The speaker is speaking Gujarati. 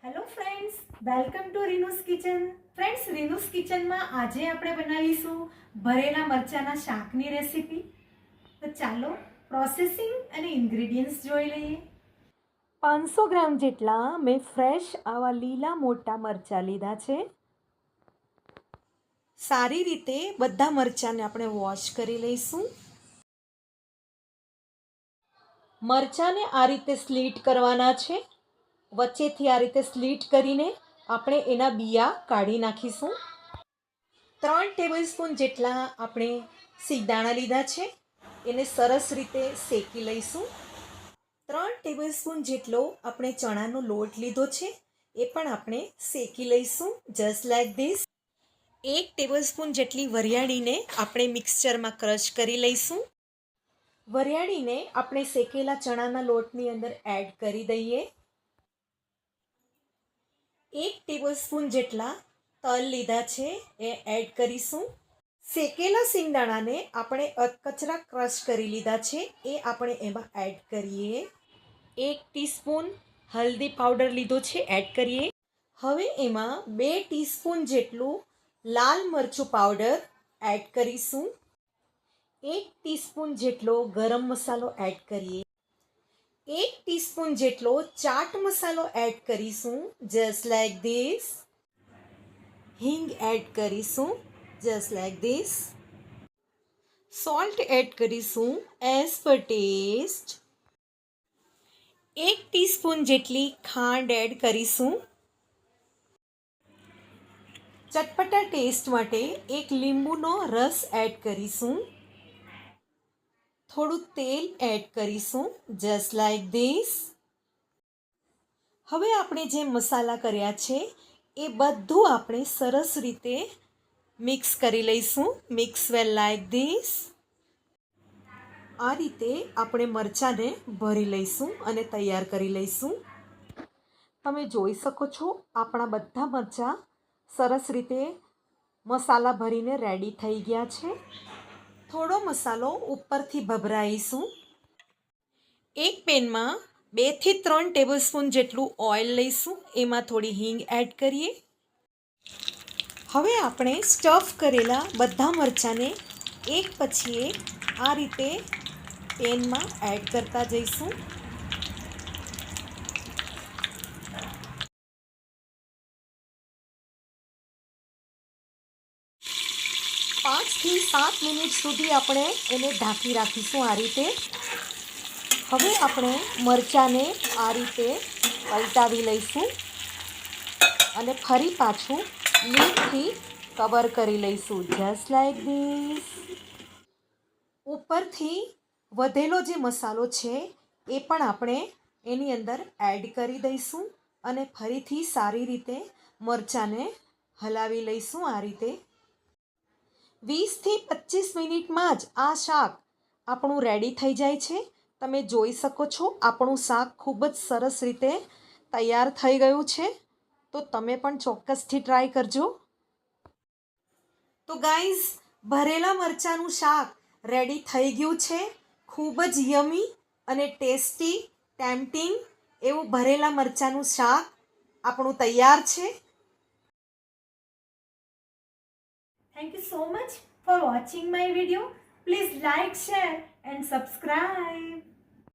Hello friends, welcome to Rinu's kitchen. Friends, Rinu's કિચનમાં આજે આપણે બનાવીશું ભરેલા મરચાના શાકની રેસીપી. તો ચાલો પ્રોસેસિંગ અને ઇન્ગ્રેડિયન્ટ્સ જોઈ લઈએ. 500 ગ્રામ જેટલા મેં ફ્રેશ આવા લીલા મોટા મરચાં લીધા છે. સારી રીતે બધા મરચાંને આપણે વોશ કરી લઈશું. મરચાંને આ રીતે સ્લીટ કરવાના છે. વચ્ચેથી આ રીતે સ્લીટ કરીને આપણે એના બિયા કાઢી નાખીશું. 3 ટેબલસ્પૂન જેટલા આપણે સિંગદાણા લીધા છે, એને સરસ રીતે શેકી લઈશું. 3 ટેબલસ્પૂન જેટલો આપણે ચણાનો લોટ લીધો છે, એ પણ આપણે શેકી લઈશું જસ્ટ લાઈક ધીસ. 1 ટેબલસ્પૂન જેટલી વરિયાળીને આપણે મિક્સચરમાં ક્રશ કરી લઈશું. વરિયાળીને આપણે શેકેલા ચણાના લોટની અંદર એડ કરી દઈએ. 1 ટેબલસ્પૂન જેટલા તલ લીધા છે, એ એડ કરીશું. શેકેલા સિંગદાણાને આપણે અધકચરા ક્રશ કરી લીધા છે, એ આપણે એમાં એડ કરીએ. 1 ટીસ્પૂન હલ્દી પાવડર લીધો છે, એડ કરીએ. હવે એમાં 2 ટીસ્પૂન જેટલું લાલ મરચું પાવડર એડ કરીશું. 1 ટીસ્પૂન જેટલો ગરમ મસાલો એડ કરીએ. 1 ટીસ્પૂન જેટલો ચાટ મસાલો એડ કરીશું જસ્ટ લાઈક ધીસ. હિંગ એડ કરીશું just like this. Salt add કરીશું એઝ પર ટેસ્ટ. 1 ટીસ્પૂન જેટલી ખાંડ એડ કરીશું. ચટપટા ટેસ્ટ માટે 1 લીંબુનો રસ એડ કરીશું. થોડું તેલ એડ કરીશું જસ્ટ લાઈક ધીસ. હવે આપણે જે મસાલા કર્યા છે, એ બધું આપણે સરસ રીતે મિક્સ કરી લઈશું. Mix well like this. આ રીતે આપણે મરચાંને ભરી લઈશું અને તૈયાર કરી લઈશું. તમે જોઈ શકો છો, આપણા બધા મરચાં સરસ રીતે મસાલા ભરીને રેડી થઈ ગયા છે. થોડો મસાલો ઉપરથી ભભરાઈશું. એક પેનમાં 2 થી 3 ટેબલસ્પૂન જેટલું ઓઇલ લઈશું. એમાં થોડી હિંગ એડ કરીએ. હવે આપણે સ્ટફ કરેલા બધા મરચાંને એક પછી એક આ રીતે પેનમાં એડ કરતા જઈશું. પાંચ થી 7 મિનિટ સુધી આપણે એને ઢાંકી રાખીશું આ રીતે. હવે આપણે મરચાંને આ રીતે પલટાવી લઈશું અને ફરી પાછું લીડથી કવર કરી લઈશું જસ્ટ લાઈક ધીસ. ઉપરથી વધેલો જે મસાલો છે, એ પણ આપણે એની અંદર એડ કરી દઈશું અને ફરીથી સારી રીતે મરચાંને હલાવી લઈશું આ રીતે. 20 થી 25 મિનિટમાં જ આ શાક આપણું રેડી થઈ જાય છે. તમે જોઈ શકો છો, આપણું શાક ખૂબ જ સરસ રીતે તૈયાર થઈ ગયું છે. તો તમે પણ ચોક્કસથી ટ્રાય કરજો. તો ગાઈઝ, ભરેલા મરચાંનું શાક રેડી થઈ ગયું છે. ખૂબ જ યમી અને ટેસ્ટી ટેમ્પટિંગ એવું ભરેલા મરચાંનું શાક આપણું તૈયાર છે. Thank you so much for watching my video. Please like, share and subscribe.